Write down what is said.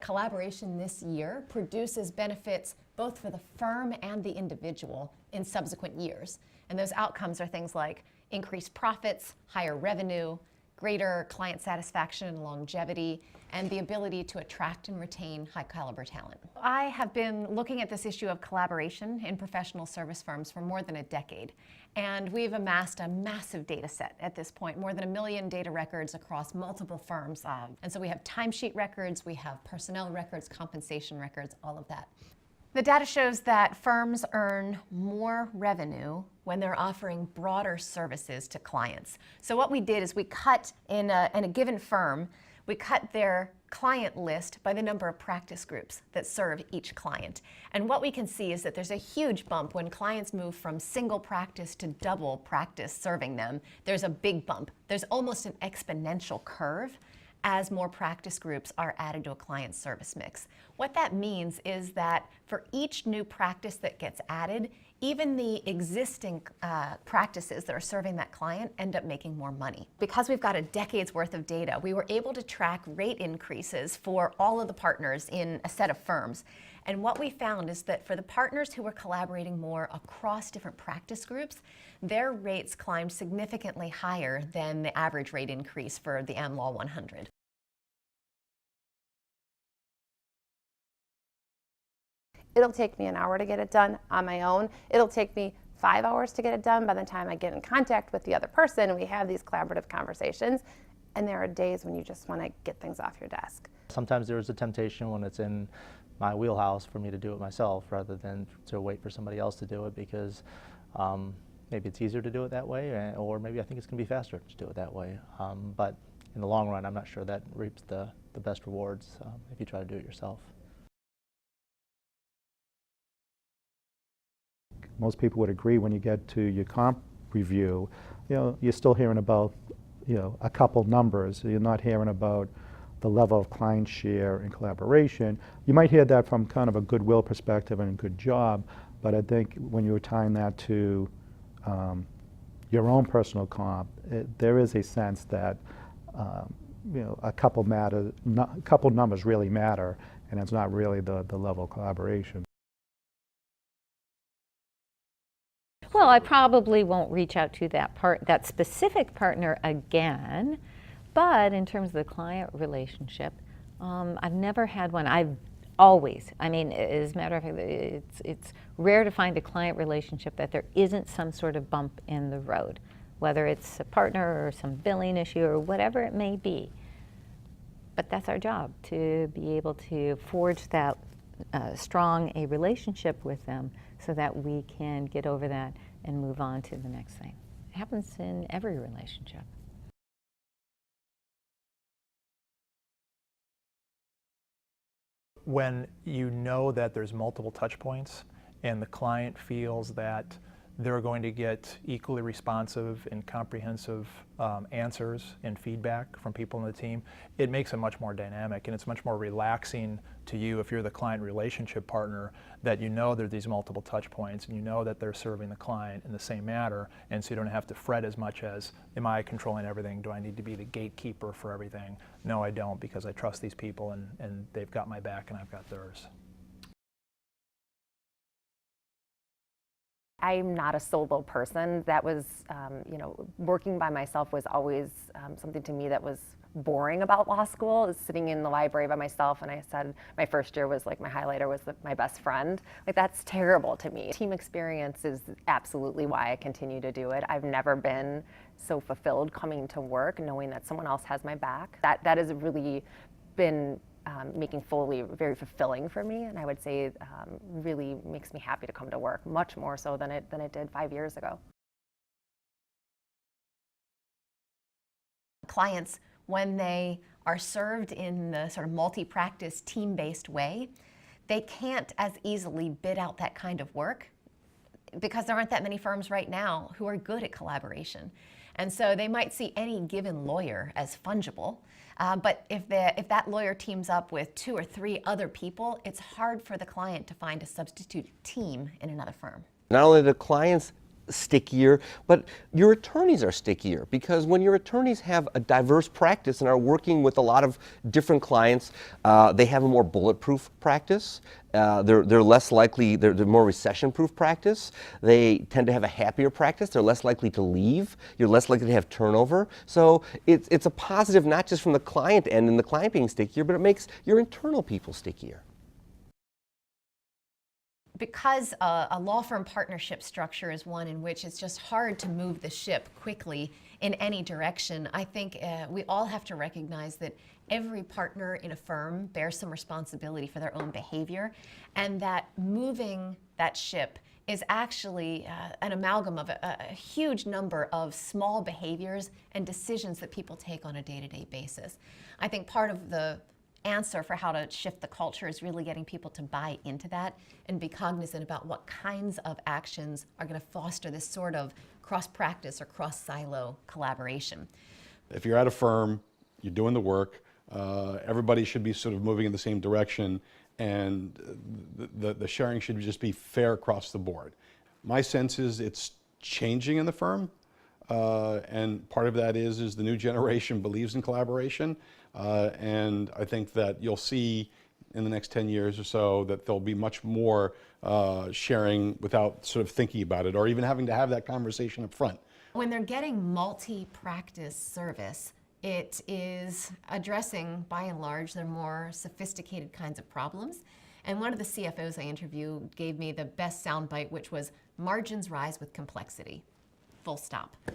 Collaboration this year produces benefits both for the firm and the individual in subsequent years. And those outcomes are things like increased profits, higher revenue, greater client satisfaction and longevity, and the ability to attract and retain high caliber talent. I have been looking at this issue of collaboration in professional service firms for more than a decade, and we've amassed a massive data set at this point, more than 1 million data records across multiple firms. And so we have timesheet records, we have personnel records, compensation records, all of that. The data shows that firms earn more revenue when they're offering broader services to clients. So what we did is we cut, in a given firm, we cut their client list by the number of practice groups that serve each client. And what we can see is that there's a huge bump when clients move from single practice to double practice serving them. There's a big bump. There's almost an exponential curve as more practice groups are added to a client service mix. What that means is that for each new practice that gets added, even the existing practices that are serving that client end up making more money. Because we've got a decade's worth of data, we were able to track rate increases for all of the partners in a set of firms. And what we found is that for the partners who were collaborating more across different practice groups, their rates climbed significantly higher than the average rate increase for the Am Law 100. It'll take me an hour to get it done on my own. It'll take me 5 hours to get it done by the time I get in contact with the other person and we have these collaborative conversations. And there are days when you just want to get things off your desk. Sometimes there's a temptation when it's in my wheelhouse for me to do it myself rather than to wait for somebody else to do it because maybe it's easier to do it that way, or maybe I think it's going to be faster to do it that way. But in the long run, I'm not sure that reaps the best rewards if you try to do it yourself. Most people would agree when you get to your comp review, you're still hearing about, a couple numbers. You're not hearing about the level of client share and collaboration. You might hear that from kind of a goodwill perspective and a good job, but I think when you're tying that to your own personal comp, there is a sense that a couple numbers really matter, and it's not really the level of collaboration. Well, I probably won't reach out to that specific partner again, but in terms of the client relationship, I've never had one. I've always, as a matter of fact, it's rare to find a client relationship that there isn't some sort of bump in the road, whether it's a partner or some billing issue or whatever it may be. But that's our job, to be able to forge that strong a relationship with them so that we can get over that and move on to the next thing. It happens in every relationship. When you know that there's multiple touch points and the client feels that they're going to get equally responsive and comprehensive answers and feedback from people on the team, it makes it much more dynamic, and it's much more relaxing to you if you're the client relationship partner, that you know there are these multiple touch points and you know that they're serving the client in the same manner, and so you don't have to fret as much as, am I controlling everything? Do I need to be the gatekeeper for everything? No, I don't, because I trust these people and they've got my back and I've got theirs. I'm not a solo person. That was, working by myself was always something to me that was boring about law school, is sitting in the library by myself. And I said my first year was like my highlighter was my best friend. Like, that's terrible to me. Team experience is absolutely why I continue to do it. I've never been so fulfilled coming to work knowing that someone else has my back. That has really been making Foley very fulfilling for me, and I would say really makes me happy to come to work, much more so than it did 5 years ago. Clients, when they are served in the sort of multi-practice, team-based way, they can't as easily bid out that kind of work because there aren't that many firms right now who are good at collaboration. And so they might see any given lawyer as fungible, but if that lawyer teams up with 2 or 3 other people, it's hard for the client to find a substitute team in another firm. Not only the clients stickier, but your attorneys are stickier, because when your attorneys have a diverse practice and are working with a lot of different clients, they have a more bulletproof practice. They're less likely, they're more recession-proof practice. They tend to have a happier practice. They're less likely to leave. You're less likely to have turnover. So it's a positive, not just from the client end and the client being stickier, but it makes your internal people stickier. Because a law firm partnership structure is one in which it's just hard to move the ship quickly in any direction, I think we all have to recognize that every partner in a firm bears some responsibility for their own behavior, and that moving that ship is actually an amalgam of a huge number of small behaviors and decisions that people take on a day-to-day basis. I think part of the answer for how to shift the culture is really getting people to buy into that and be cognizant about what kinds of actions are going to foster this sort of cross-practice or cross-silo collaboration. If you're at a firm, you're doing the work, everybody should be sort of moving in the same direction, and the sharing should just be fair across the board. My sense is it's changing in the firm, and part of that is the new generation believes in collaboration. And I think that you'll see in the next 10 years or so that there'll be much more sharing without sort of thinking about it or even having to have that conversation up front. When they're getting multi-practice service, it is addressing, by and large, their more sophisticated kinds of problems. And one of the CFOs I interviewed gave me the best soundbite, which was, margins rise with complexity. Full stop.